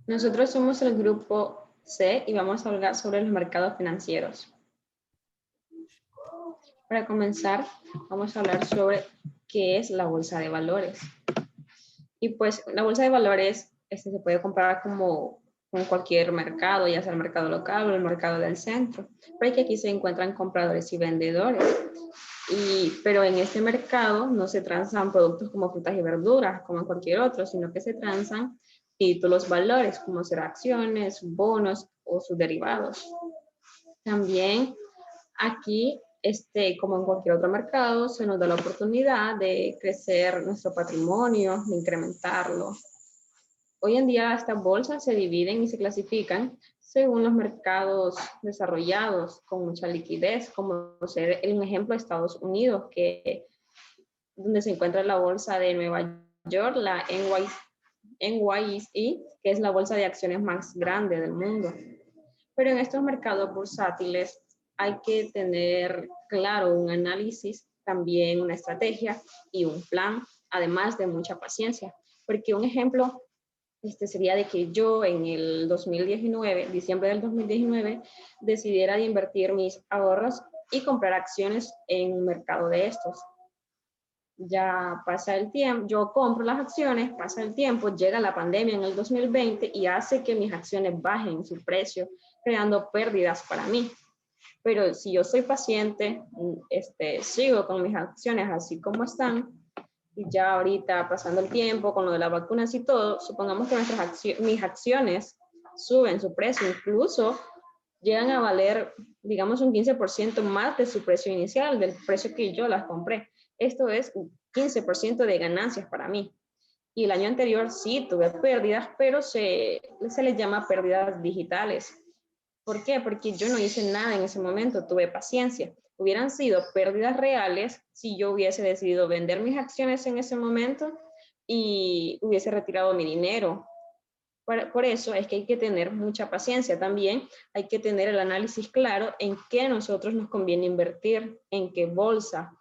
Nosotros somos el grupo C y vamos a hablar sobre los mercados financieros. Para comenzar, vamos a hablar sobre qué es la bolsa de valores. Y pues la bolsa de valores se puede comparar como con cualquier mercado, ya sea el mercado local o el mercado del centro, pero que aquí se encuentran compradores y vendedores. Pero en este mercado no se transan productos como frutas y verduras, como en cualquier otro, sino que se transan títulos, valores, como ser acciones, bonos o sus derivados. También aquí, como en cualquier otro mercado, se nos da la oportunidad de crecer nuestro patrimonio, de incrementarlo. Hoy en día estas bolsas se dividen y se clasifican según los mercados desarrollados con mucha liquidez, como ser un ejemplo de Estados Unidos, donde se encuentra la bolsa de Nueva York, la NYSE, que es la bolsa de acciones más grande del mundo. Pero en estos mercados bursátiles hay que tener claro un análisis, también una estrategia y un plan, además de mucha paciencia. Porque un ejemplo sería de que yo en el 2019, diciembre del 2019, decidiera de invertir mis ahorros y comprar acciones en un mercado de estos. Ya pasa el tiempo, yo compro las acciones, pasa el tiempo, llega la pandemia en el 2020 y hace que mis acciones bajen su precio, creando pérdidas para mí. Pero si yo soy paciente, sigo con mis acciones así como están, y ya ahorita pasando el tiempo con lo de las vacunas y todo, supongamos que mis acciones suben su precio, incluso llegan a valer, digamos, un 15% más de su precio inicial, del precio que yo las compré. Esto es un 15% de ganancias para mí. Y el año anterior sí tuve pérdidas, pero se les llama pérdidas digitales. ¿Por qué? Porque yo no hice nada en ese momento, tuve paciencia. Hubieran sido pérdidas reales si yo hubiese decidido vender mis acciones en ese momento y hubiese retirado mi dinero. Por eso es que hay que tener mucha paciencia. También hay que tener el análisis claro en qué nosotros nos conviene invertir, en qué bolsa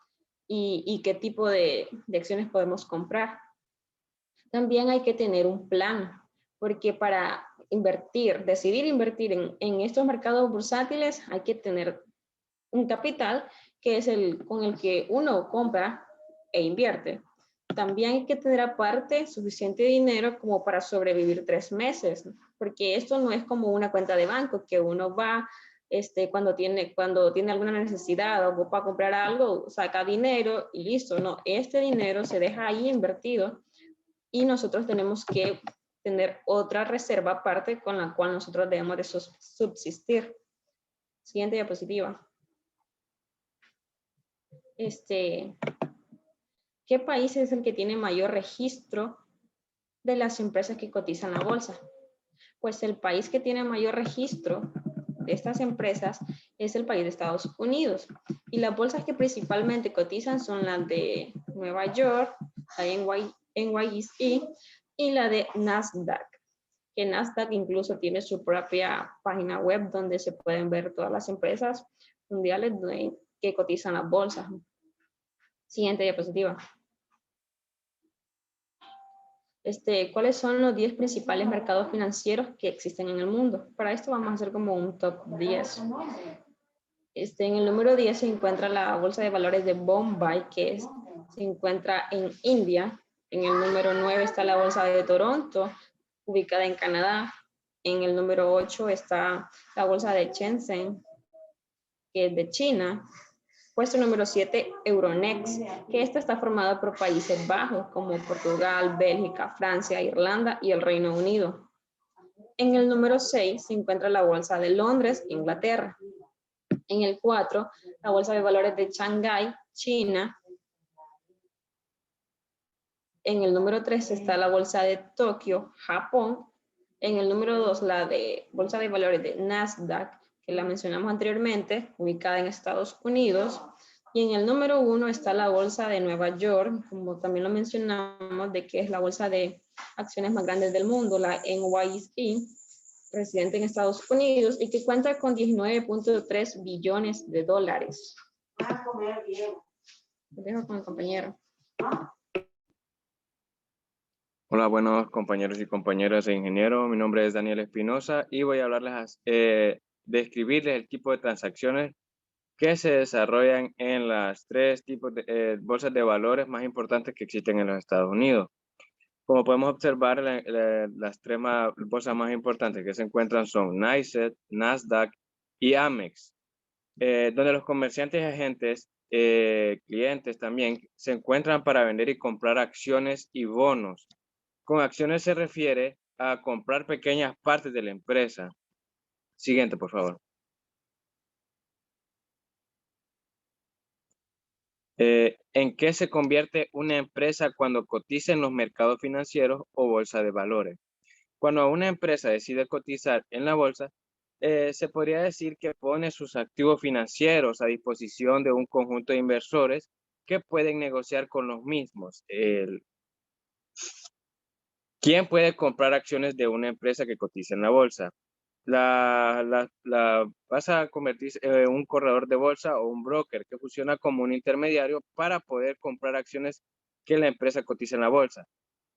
y qué tipo de acciones podemos comprar. También hay que tener un plan, porque para decidir invertir en estos mercados bursátiles, hay que tener un capital que es con el que uno compra e invierte. También hay que tener aparte suficiente dinero como para sobrevivir 3 meses, porque esto no es como una cuenta de banco que uno va cuando tiene alguna necesidad o ocupa comprar algo, saca dinero y listo. No, este dinero se deja ahí invertido y nosotros tenemos que tener otra reserva aparte con la cual nosotros debemos de subsistir. Siguiente diapositiva. ¿Qué país es el que tiene mayor registro de las empresas que cotizan en la bolsa? Pues el país que tiene mayor registro de estas empresas es el país de Estados Unidos. Y las bolsas que principalmente cotizan son las de Nueva York, la NYSE y la de Nasdaq. Que Nasdaq incluso tiene su propia página web donde se pueden ver todas las empresas mundiales que cotizan las bolsas. Siguiente diapositiva. ¿Cuáles son los 10 principales mercados financieros que existen en el mundo? Para esto vamos a hacer como un top 10. En el número 10 se encuentra la bolsa de valores de Bombay, se encuentra en India. En el número 9 está la bolsa de Toronto, ubicada en Canadá. En el número 8 está la bolsa de Shenzhen, que es de China. Puesto número 7, Euronext, que esta está formada por Países Bajos como Portugal, Bélgica, Francia, Irlanda y el Reino Unido. En el número 6 se encuentra la Bolsa de Londres, Inglaterra. En el 4, la Bolsa de Valores de Shanghái, China. En el número 3 está la Bolsa de Tokio, Japón. En el número 2, la Bolsa de Valores de Nasdaq, que la mencionamos anteriormente, ubicada en Estados Unidos. Y en el número 1 está la bolsa de Nueva York, como también lo mencionamos, de que es la bolsa de acciones más grandes del mundo, la NYSE, residente en Estados Unidos y que cuenta con 19.3 billones de dólares. Lo dejo con el compañero. Hola, buenos compañeros y compañeras de ingeniero. Mi nombre es Daniel Espinosa y voy a describirles el tipo de transacciones que se desarrollan en las tres tipos de bolsas de valores más importantes que existen en los Estados Unidos. Como podemos observar, las bolsas más importantes que se encuentran son NYSE, Nasdaq y Amex, donde los comerciantes y agentes, clientes también, se encuentran para vender y comprar acciones y bonos. Con acciones se refiere a comprar pequeñas partes de la empresa. Siguiente, por favor. ¿En qué se convierte una empresa cuando cotiza en los mercados financieros o bolsa de valores? Cuando una empresa decide cotizar en la bolsa, se podría decir que pone sus activos financieros a disposición de un conjunto de inversores que pueden negociar con los mismos. ¿Quién puede comprar acciones de una empresa que cotiza en la bolsa? Vas a convertirse en un corredor de bolsa o un broker que funciona como un intermediario para poder comprar acciones que la empresa cotiza en la bolsa.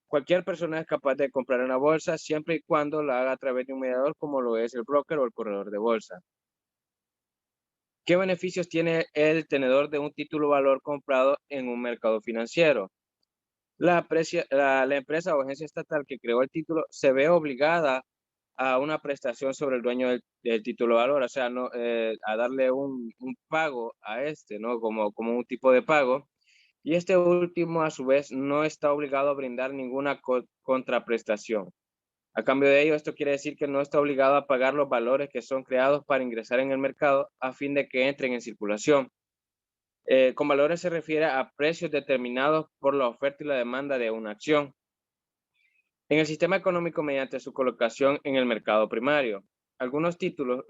Cualquier persona es capaz de comprar en la bolsa siempre y cuando la haga a través de un mediador como lo es el broker o el corredor de bolsa. ¿Qué beneficios tiene el tenedor de un título valor comprado en un mercado financiero? La empresa o agencia estatal que creó el título se ve obligada a una prestación sobre el dueño del título de valor, o sea, no, a darle un pago a este, ¿no? Como un tipo de pago. Y este último, a su vez, no está obligado a brindar ninguna contraprestación. A cambio de ello, esto quiere decir que no está obligado a pagar los valores que son creados para ingresar en el mercado a fin de que entren en circulación. Con valores se refiere a precios determinados por la oferta y la demanda de una acción en el sistema económico mediante su colocación en el mercado primario. Algunos títulos,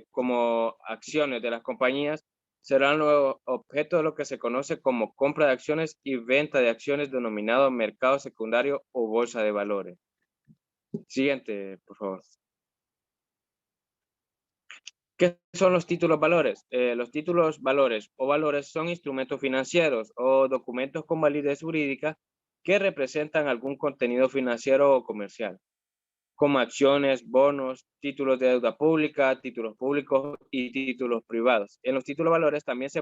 como acciones de las compañías, serán los objeto de lo que se conoce como compra de acciones y venta de acciones denominado mercado secundario o bolsa de valores. Siguiente, por favor. ¿Qué son los títulos valores? Los títulos valores o valores son instrumentos financieros o documentos con validez jurídica que representan algún contenido financiero o comercial, como acciones, bonos, títulos de deuda pública, títulos públicos y títulos privados. En los títulos valores también se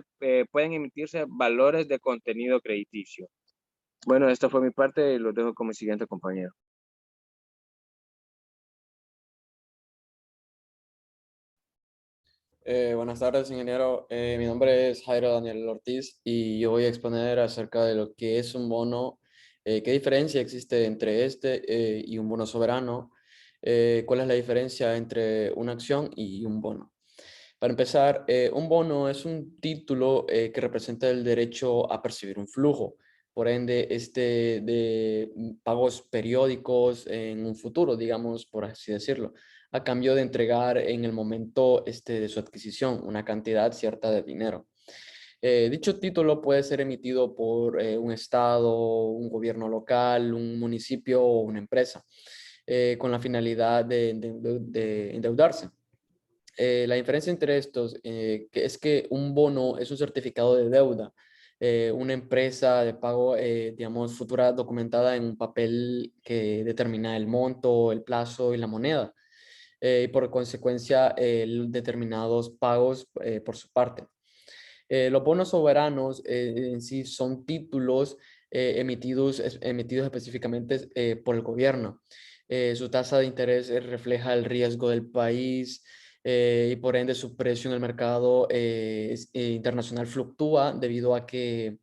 pueden emitirse valores de contenido crediticio. Bueno, esto fue mi parte y los dejo con mi siguiente compañero. Buenas tardes, ingeniero. Mi nombre es Jairo Daniel Ortiz y yo voy a exponer acerca de lo que es un bono, qué diferencia existe entre este y un bono soberano, cuál es la diferencia entre una acción y un bono. Para empezar, un bono es un título que representa el derecho a percibir un flujo, por ende, de pagos periódicos en un futuro, digamos, por así decirlo, a cambio de entregar en el momento de su adquisición una cantidad cierta de dinero. Dicho título puede ser emitido por un estado, un gobierno local, un municipio o una empresa, con la finalidad de endeudarse. La diferencia entre estos que es que un bono es un certificado de deuda, una empresa de pago, digamos, futura documentada en un papel que determina el monto, el plazo y la moneda. Y por consecuencia, determinados pagos por su parte. Los bonos soberanos en sí son títulos emitidos específicamente por el gobierno. Su tasa de interés refleja el riesgo del país y por ende su precio en el mercado internacional fluctúa debido a que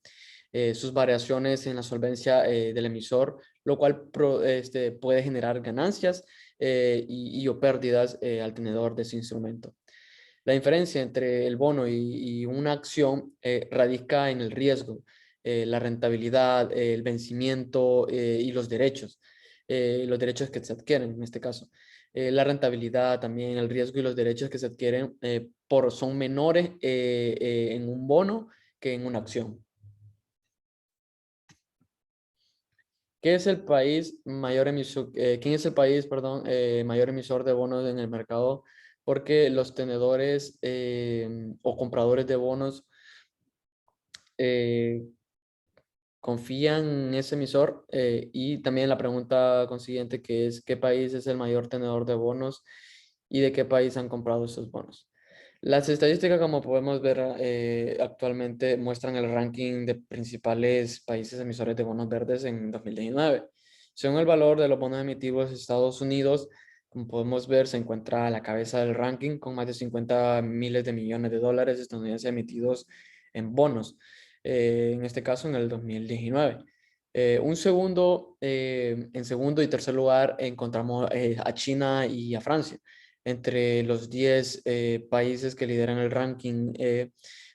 sus variaciones en la solvencia del emisor, lo cual puede generar ganancias o pérdidas al tenedor de ese instrumento. La diferencia entre el bono y una acción radica en el riesgo, la rentabilidad, el vencimiento y los derechos que se adquieren en este caso. La rentabilidad también, el riesgo y los derechos que se adquieren son menores en un bono que en una acción. ¿Qué es el país mayor emisor, ¿Quién es el país, perdón, mayor emisor de bonos en el mercado? Porque los tenedores o compradores de bonos eh, confían en ese emisor. Y también la pregunta consiguiente, que es ¿qué país es el mayor tenedor de bonos y de qué país han comprado estos bonos? Las estadísticas, como podemos ver actualmente, muestran el ranking de principales países emisores de bonos verdes en 2019. Según el valor de los bonos emitidos, Estados Unidos, como podemos ver, se encuentra a la cabeza del ranking con más de 50 miles de millones de dólares estadounidenses emitidos en bonos, en este caso en el 2019. En segundo y tercer lugar encontramos a China y a Francia entre los 10 países que lideran el ranking.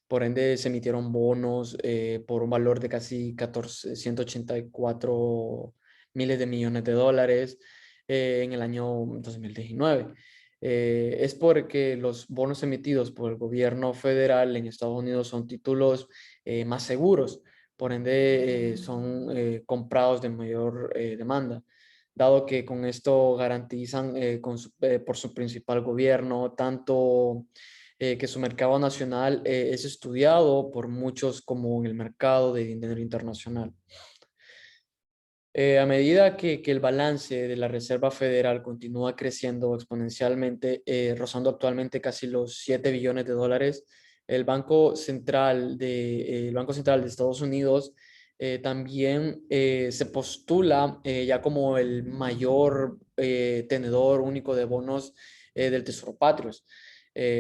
Por ende, se emitieron bonos por un valor de casi 184 miles de millones de dólares en el año 2019. Es porque los bonos emitidos por el gobierno federal en Estados Unidos son títulos más seguros, por ende son comprados de mayor demanda, dado que con esto garantizan por su principal gobierno, tanto que su mercado nacional es estudiado por muchos como en el mercado de dinero internacional. A medida que el balance de la Reserva Federal continúa creciendo exponencialmente, rozando actualmente casi los 7 billones de dólares, el Banco Central de Estados Unidos también se postula ya como el mayor tenedor único de bonos del Tesoro Patrios.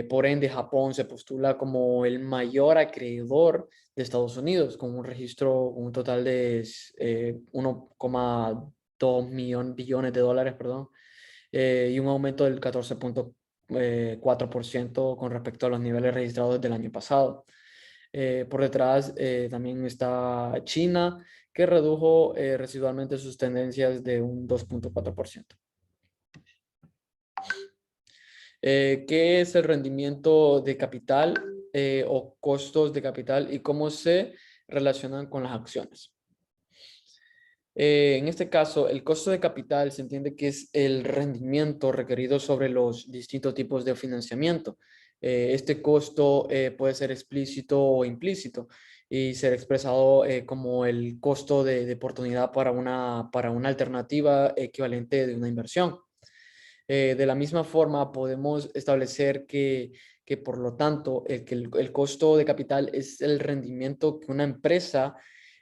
Por ende, Japón se postula como el mayor acreedor de Estados Unidos, con un registro, con un total de 1,2 billones de dólares, perdón, y un aumento del 14,4% con respecto a los niveles registrados del año pasado. Por detrás también está China, que redujo residualmente sus tendencias de un 2,4%. ¿Qué es el rendimiento de capital o costos de capital y cómo se relacionan con las acciones? En este caso, el costo de capital se entiende que es el rendimiento requerido sobre los distintos tipos de financiamiento. Este costo puede ser explícito o implícito y ser expresado como el costo de oportunidad para una alternativa equivalente de una inversión. De la misma forma, podemos establecer que por lo tanto, el costo de capital es el rendimiento que una empresa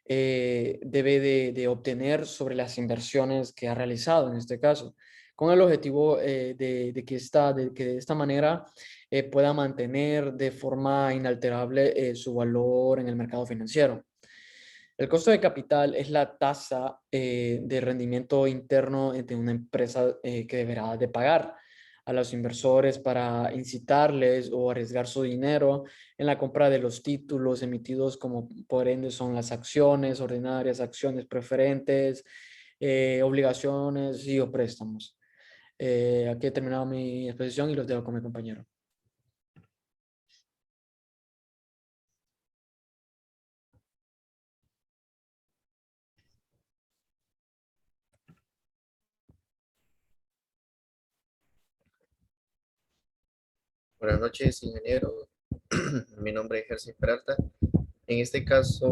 debe de obtener sobre las inversiones que ha realizado en este caso, con el objetivo de que de esta manera pueda mantener de forma inalterable su valor en el mercado financiero. El costo de capital es la tasa de rendimiento interno de una empresa que deberá de pagar a los inversores para incitarles o arriesgar su dinero en la compra de los títulos emitidos, como por ende son las acciones ordinarias, acciones preferentes, obligaciones y o préstamos. Aquí he terminado mi exposición y los dejo con mi compañero. Buenas noches, ingeniero. Mi nombre es Jersey Peralta. En este caso,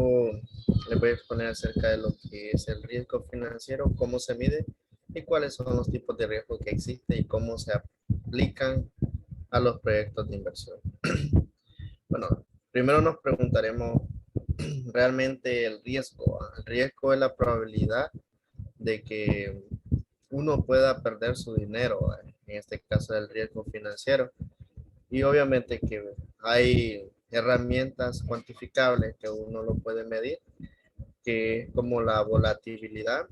les voy a exponer acerca de lo que es el riesgo financiero, cómo se mide y cuáles son los tipos de riesgo que existen y cómo se aplican a los proyectos de inversión. Bueno, primero nos preguntaremos realmente el riesgo. El riesgo es la probabilidad de que uno pueda perder su dinero, en este caso el riesgo financiero. Y obviamente que hay herramientas cuantificables que uno lo puede medir, que es como la volatilidad,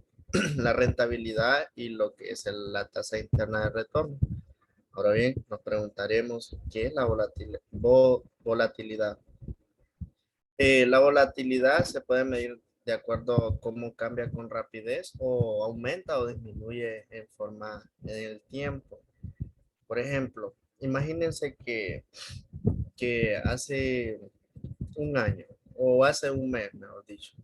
la rentabilidad y lo que es la tasa interna de retorno. Ahora bien, nos preguntaremos qué es la volatilidad. La volatilidad se puede medir de acuerdo a cómo cambia con rapidez o aumenta o disminuye en forma en el tiempo. Por ejemplo, imagínense que hace un año o hace un mes, mejor dicho,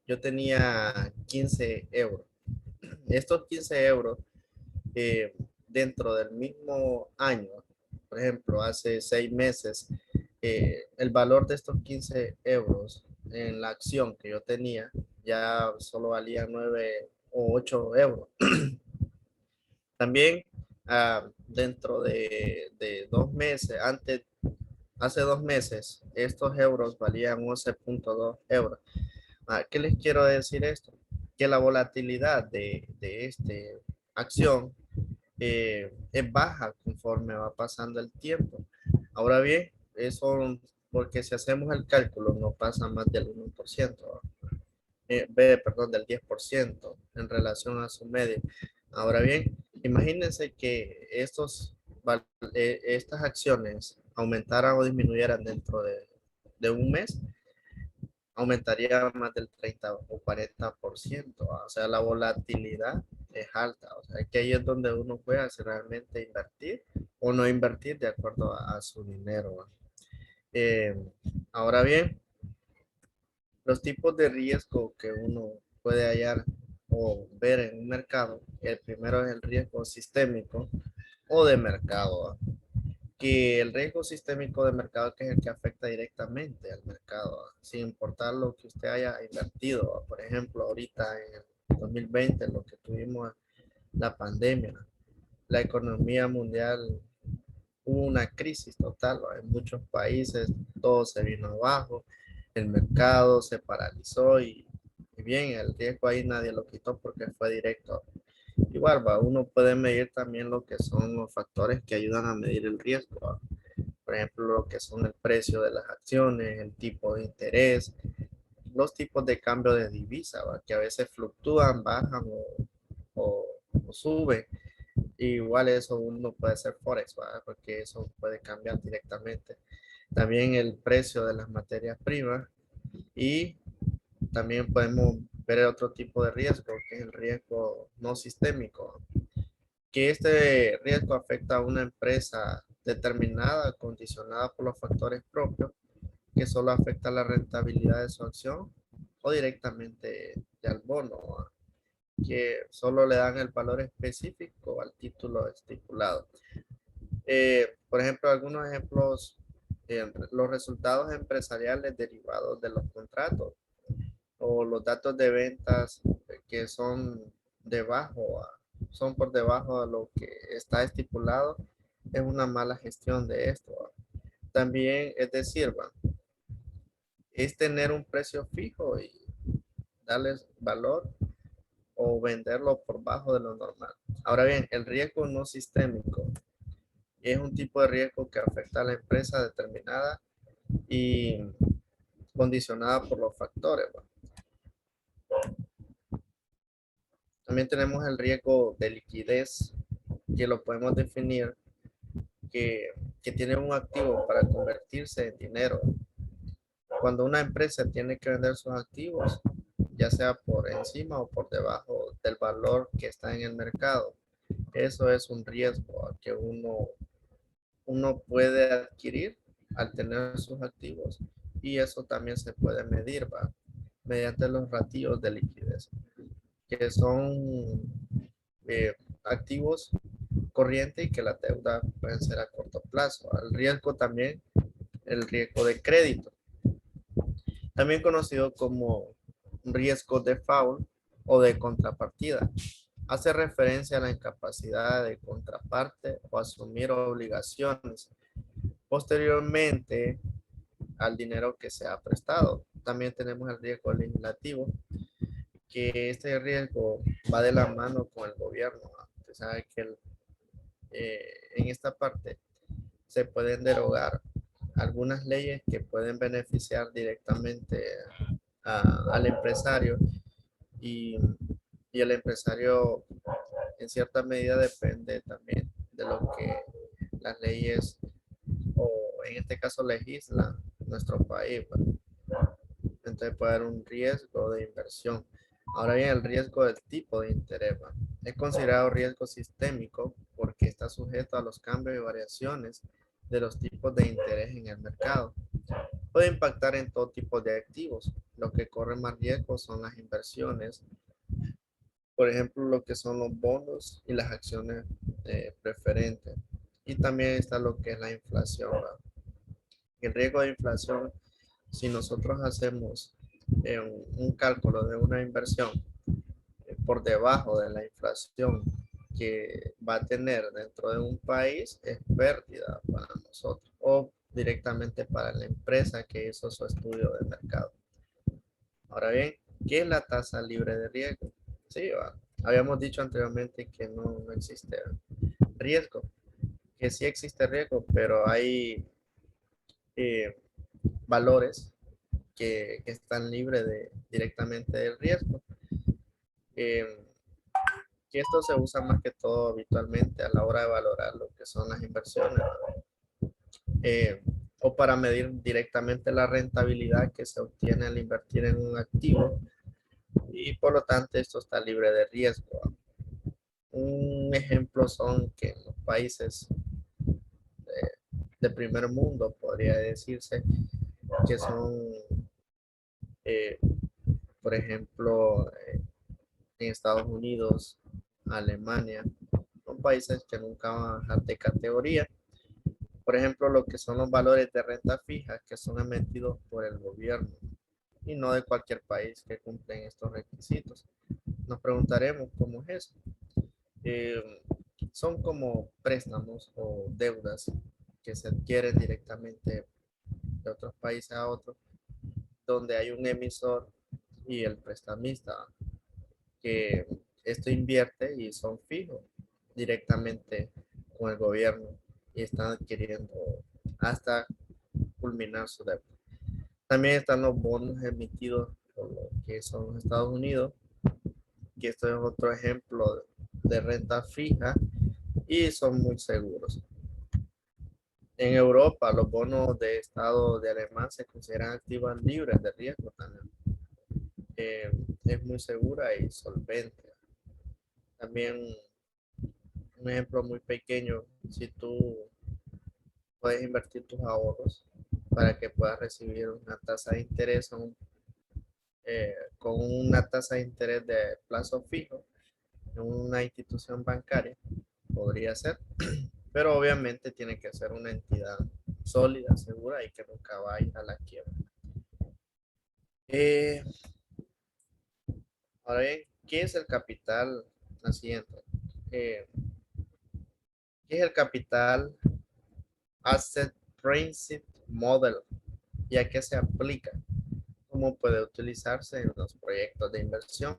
yo tenía 15 euros. Estos 15 euros dentro del mismo año, por ejemplo, hace 6 meses, el valor de estos 15 euros en la acción que yo tenía ya solo valía 9 o 8 euros. También dentro de 2 meses, hace 2 meses, estos euros valían 11.2 euros. ¿Qué les quiero decir esto? Que la volatilidad de esta acción es baja conforme va pasando el tiempo. Ahora bien, eso porque si hacemos el cálculo no pasa más del 1%, perdón, del 10% en relación a su media. Ahora bien, imagínense que estas acciones aumentaran o disminuyeran dentro de un mes, aumentaría más del 30 o 40%. O sea, la volatilidad es alta. O sea, que ahí es donde uno puede si realmente invertir o no invertir de acuerdo a su dinero. Eh, Ahora bien, los tipos de riesgo que uno puede hallar o ver en un mercado, el primero es el riesgo sistémico o de mercado, que el riesgo sistémico de mercado que es el que afecta directamente al mercado, sin importar lo que usted haya invertido. Por ejemplo, ahorita en el 2020, lo que tuvimos la pandemia, la economía mundial, hubo una crisis total, ¿no? En muchos países todo se vino abajo, el mercado se paralizó y bien, el riesgo ahí nadie lo quitó porque fue directo. Igual, uno puede medir también lo que son los factores que ayudan a medir el riesgo, ¿va? Por ejemplo, lo que son el precio de las acciones, el tipo de interés, los tipos de cambio de divisa, ¿va? Que a veces fluctúan, bajan o suben. Igual eso uno puede hacer Forex, ¿va? Porque eso puede cambiar directamente. También el precio de las materias primas y también podemos ver otro tipo de riesgo, que es el riesgo no sistémico, que este riesgo afecta a una empresa determinada, condicionada por los factores propios, que solo afecta la rentabilidad de su acción o directamente al bono, que solo le dan el valor específico al título estipulado. Por ejemplo, algunos ejemplos, los resultados empresariales derivados de los contratos o los datos de ventas que son por debajo de lo que está estipulado, es una mala gestión de esto. También, es decir, es tener un precio fijo y darles valor o venderlo por bajo de lo normal. Ahora bien, el riesgo no sistémico es un tipo de riesgo que afecta a la empresa determinada y condicionada por los factores. También tenemos el riesgo de liquidez, que lo podemos definir que tiene un activo para convertirse en dinero. Cuando una empresa tiene que vender sus activos, ya sea por encima o por debajo del valor que está en el mercado, eso es un riesgo que uno puede adquirir al tener sus activos, y eso también se puede medir, mediante los ratios de liquidez, que son activos corrientes y que la deuda pueden ser a corto plazo. El riesgo también, el riesgo de crédito, también conocido como riesgo de default o de contrapartida, hace referencia a la incapacidad de contraparte o asumir obligaciones posteriormente al dinero que se ha prestado. También tenemos el riesgo legislativo, que este riesgo va de la mano con el gobierno. Usted sabe que en esta parte se pueden derogar algunas leyes que pueden beneficiar directamente al empresario, y, y el empresario en cierta medida depende también de lo que las leyes o en este caso legisla nuestro país. Entonces puede haber un riesgo de inversión. Ahora bien, el riesgo del tipo de interés es considerado riesgo sistémico porque está sujeto a los cambios y variaciones de los tipos de interés en el mercado. Puede impactar en todo tipo de activos. Lo que corre más riesgo son las inversiones, por ejemplo, lo que son los bonos y las acciones preferentes. Y también está lo que es la inflación. El riesgo de inflación, si nosotros hacemos un cálculo de una inversión por debajo de la inflación que va a tener dentro de un país, es pérdida para nosotros o directamente para la empresa que hizo su estudio de mercado. Ahora bien, ¿qué es la tasa libre de riesgo? Sí, habíamos dicho anteriormente que no existe riesgo, que sí existe riesgo, pero hay eh, valores que están libres directamente del riesgo. Eh, que esto se usa más que todo habitualmente a la hora de valorar lo que son las inversiones, eh, o para medir directamente la rentabilidad que se obtiene al invertir en un activo, y por lo tanto esto está libre de riesgo. Un ejemplo son que en los países de primer mundo, podría decirse, que son, eh, por ejemplo, en Estados Unidos, Alemania, son países que nunca van a bajar de categoría. Por ejemplo, lo que son los valores de renta fija que son emitidos por el gobierno y no de cualquier país que cumplen estos requisitos. Nos preguntaremos cómo es eso. Eh, Son como préstamos o deudas que se adquieren directamente de otros países a otros, donde hay un emisor y el prestamista que esto invierte y son fijos directamente con el gobierno y están adquiriendo hasta culminar su deuda. También están los bonos emitidos por lo que son los Estados Unidos, que esto es otro ejemplo de renta fija y son muy seguros. En Europa, los bonos de Estado de Alemania se consideran activos libres de riesgo también. Es muy segura y solvente. También un ejemplo muy pequeño, si tú puedes invertir tus ahorros para que puedas recibir una tasa de interés con una tasa de interés de plazo fijo en una institución bancaria, podría ser, pero obviamente tiene que ser una entidad sólida, segura y que nunca vaya a la quiebra. Eh, Ahora bien, ¿qué es el capital? La siguiente. ¿Qué es el capital Asset Principal Model y a qué se aplica? ¿Cómo puede utilizarse en los proyectos de inversión?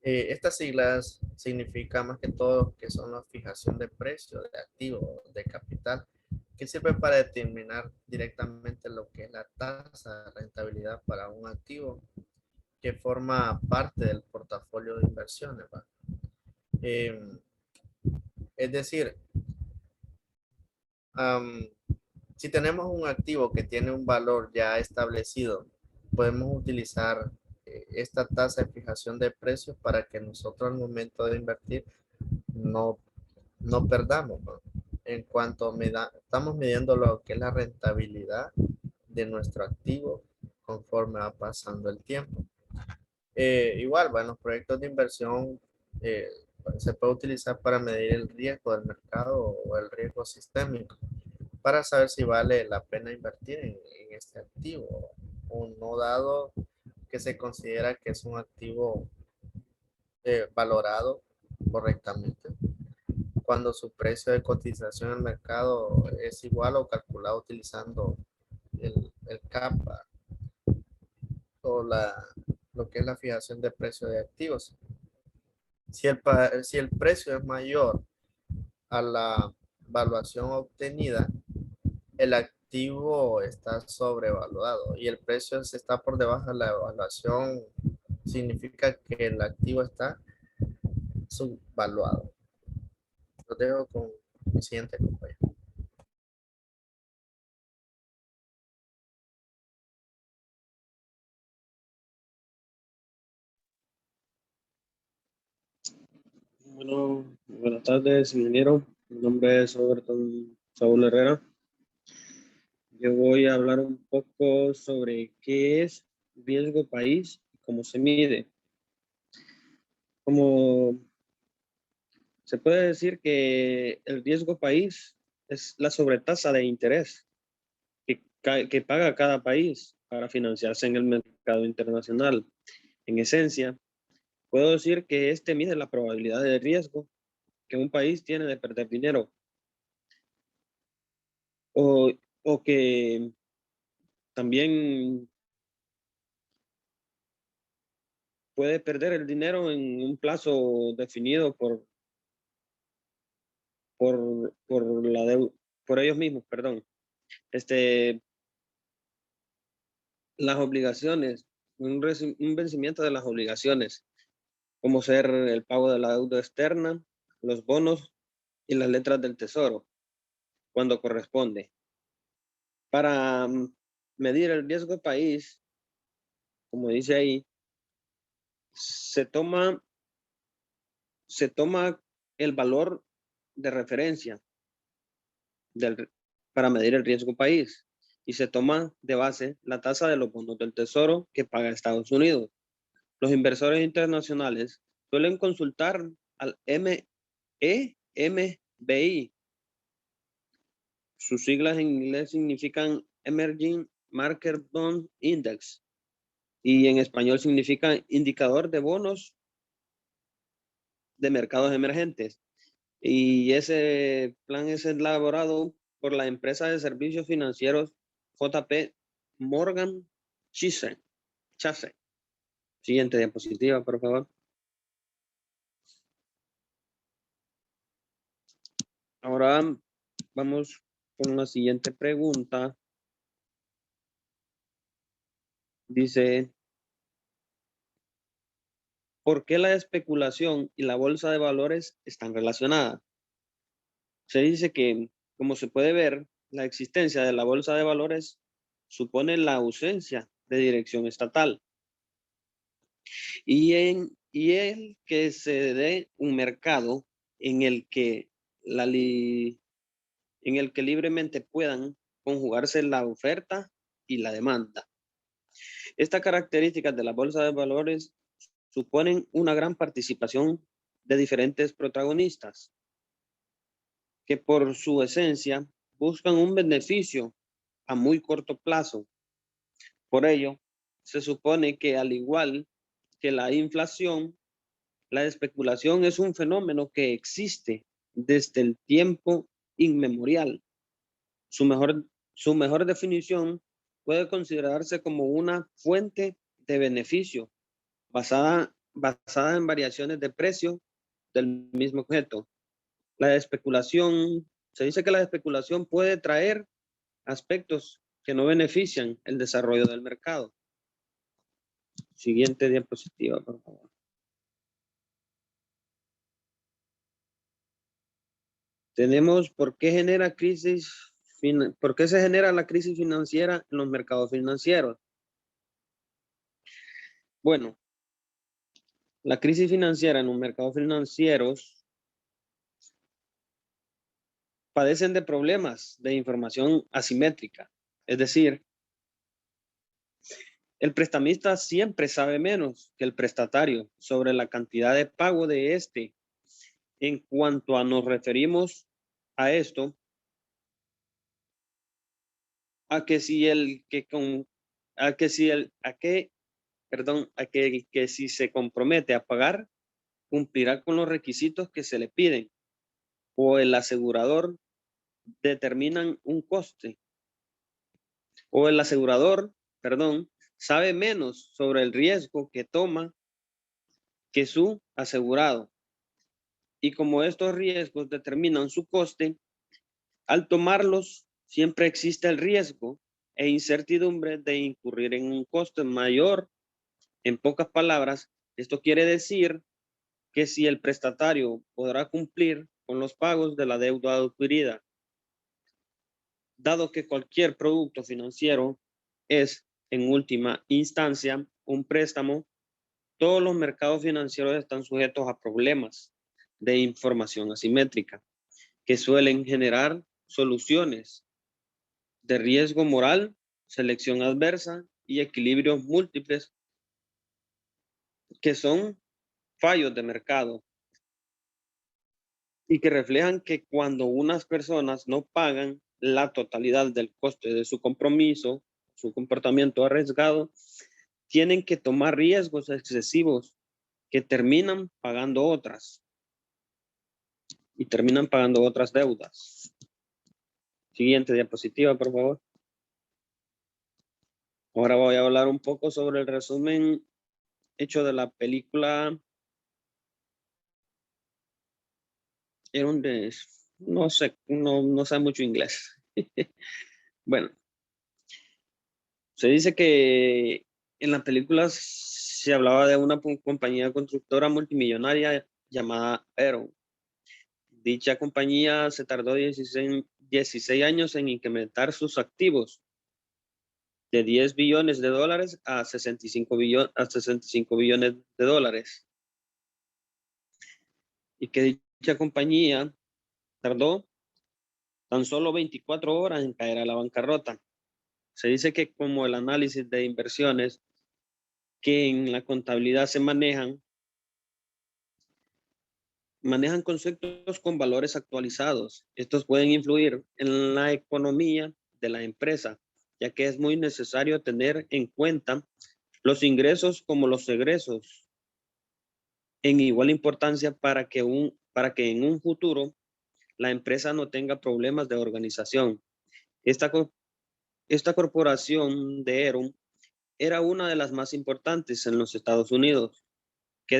Estas siglas significan más que todo que son la fijación de precios de activo, de capital, que sirve para determinar directamente lo que es la tasa de rentabilidad para un activo que forma parte del portafolio de inversiones. Eh, es decir, um, si tenemos un activo que tiene un valor ya establecido, podemos utilizar esta tasa de fijación de precios para que nosotros al momento de invertir no, no perdamos, ¿no? En cuanto estamos midiendo lo que es la rentabilidad de nuestro activo conforme va pasando el tiempo. Igual, bueno, los proyectos de inversión eh, se puede utilizar para medir el riesgo del mercado o el riesgo sistémico para saber si vale la pena invertir en este activo o no, dado que se considera que es un activo valorado correctamente cuando su precio de cotización en el mercado es igual o calculado utilizando el CAPA o lo que es la fijación de precio de activos. Si el precio es mayor a la valuación obtenida, el activo está sobrevaluado y el precio se está por debajo de la evaluación, significa que el activo está subvaluado. Lo dejo con mi siguiente compañero. Bueno, buenas tardes, ingeniero. Mi nombre es Overton Saúl Herrera. Yo voy a hablar un poco sobre qué es riesgo país y cómo se mide. Como se puede decir que el riesgo país es la sobretasa de interés que paga cada país para financiarse en el mercado internacional. En esencia, puedo decir que este mide la probabilidad de riesgo que un país tiene de perder dinero o que también puede perder el dinero en un plazo definido por ellos mismos, perdón. Las obligaciones, un vencimiento de las obligaciones, como ser el pago de la deuda externa, los bonos y las letras del tesoro, cuando corresponde. Para medir el riesgo del país, como dice ahí, se toma el valor de referencia para medir el riesgo país y se toma de base la tasa de los bonos del tesoro que paga Estados Unidos. Los inversores internacionales suelen consultar al MEMBI. Sus siglas en inglés significan Emerging Market Bond Index y en español significa indicador de bonos de mercados emergentes. Y ese plan es elaborado por la empresa de servicios financieros JP Morgan Chase. Siguiente diapositiva, por favor. Ahora vamos con la siguiente pregunta. Dice, ¿por qué la especulación y la bolsa de valores están relacionadas? Se dice que, como se puede ver, la existencia de la bolsa de valores supone la ausencia de dirección estatal. Y el que se dé un mercado en el que libremente puedan conjugarse la oferta y la demanda. Estas características de la bolsa de valores suponen una gran participación de diferentes protagonistas que por su esencia buscan un beneficio a muy corto plazo. Por ello, se supone que al igual que la inflación, la especulación es un fenómeno que existe desde el tiempo inmemorial. Su mejor definición puede considerarse como una fuente de beneficio basada en variaciones de precio del mismo objeto. Se dice que la especulación puede traer aspectos que no benefician el desarrollo del mercado. Siguiente diapositiva, por favor. Tenemos por qué se genera la crisis financiera en los mercados financieros. Bueno, la crisis financiera en los mercados financieros padecen de problemas de información asimétrica. Es decir, el prestamista siempre sabe menos que el prestatario sobre la cantidad de pago de este. En cuanto a nos referimos a esto, que si se compromete a pagar, cumplirá con los requisitos que se le piden, o el asegurador determinan un coste, o el asegurador, sabe menos sobre el riesgo que toma que su asegurado. Y como estos riesgos determinan su coste, al tomarlos siempre existe el riesgo e incertidumbre de incurrir en un coste mayor. En pocas palabras, esto quiere decir que si el prestatario podrá cumplir con los pagos de la deuda adquirida, dado que cualquier producto financiero es, en última instancia, un préstamo, todos los mercados financieros están sujetos a problemas de información asimétrica que suelen generar soluciones de riesgo moral, selección adversa y equilibrios múltiples que son fallos de mercado y que reflejan que cuando unas personas no pagan la totalidad del coste de su compromiso, su comportamiento arriesgado, tienen que tomar riesgos excesivos que terminan pagando otras y terminan pagando otras deudas. Siguiente diapositiva, por favor. Ahora voy a hablar un poco sobre el resumen hecho de la película. No sé, no sé mucho inglés. Bueno, se dice que en la película se hablaba de una compañía constructora multimillonaria llamada Aeron. Dicha compañía se tardó 16 años en incrementar sus activos de 10 billones de dólares a 65 billones de dólares. Y que dicha compañía tardó tan solo 24 horas en caer a la bancarrota. Se dice que como el análisis de inversiones que en la contabilidad se manejan conceptos con valores actualizados. Estos pueden influir en la economía de la empresa, ya que es muy necesario tener en cuenta los ingresos como los egresos en igual importancia para que en un futuro la empresa no tenga problemas de organización. Esta corporación de Enron era una de las más importantes en los Estados Unidos, que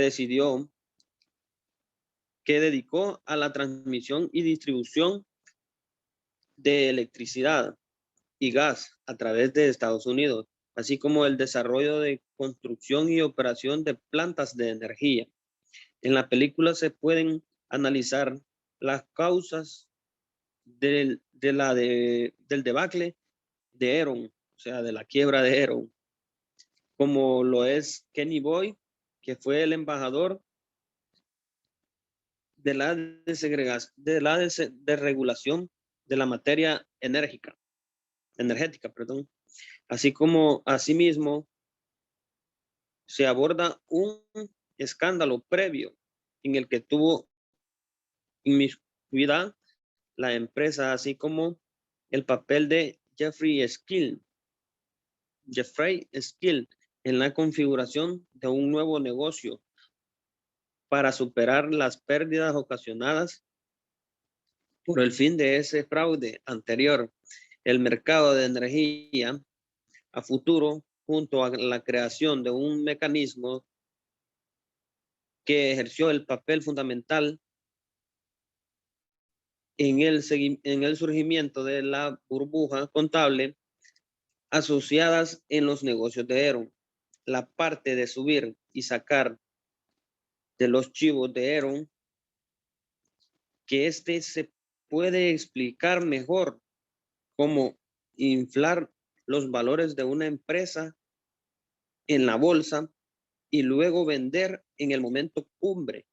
dedicó a la transmisión y distribución de electricidad y gas a través de Estados Unidos, así como el desarrollo de construcción y operación de plantas de energía. En la película se pueden analizar las causas del debacle de Enron, o sea, de la quiebra de Enron, como lo es Kenny Boyd, que fue el embajador de la desregulación de la materia energética, así como asimismo se aborda un escándalo previo en el que tuvo inmiscuida la empresa, así como el papel de Jeffrey Skill en la configuración de un nuevo negocio para superar las pérdidas ocasionadas por el fin de ese fraude anterior. El mercado de energía a futuro, junto a la creación de un mecanismo que ejerció el papel fundamental en el surgimiento de la burbuja contable asociadas en los negocios de Enron. La parte de subir y sacar de los chivos de Enron, que se puede explicar mejor cómo inflar los valores de una empresa en la bolsa y luego vender en el momento cumbre,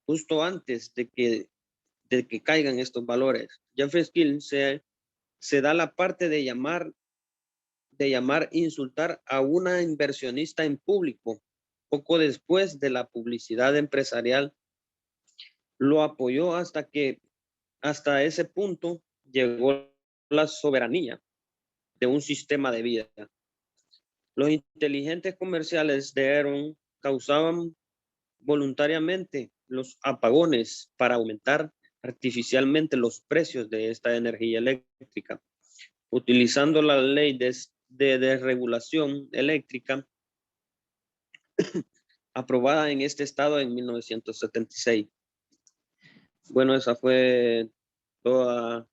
justo antes de que caigan estos valores. Jeffrey Skill se da la parte de llamar, insultar a una inversionista en público. Poco después de la publicidad empresarial, lo apoyó hasta ese punto llegó la soberanía de un sistema de vida. Los inteligentes comerciales de Enron causaban voluntariamente los apagones para aumentar artificialmente los precios de esta energía eléctrica, utilizando la ley de desregulación eléctrica aprobada en este estado en 1976. Bueno, esa fue toda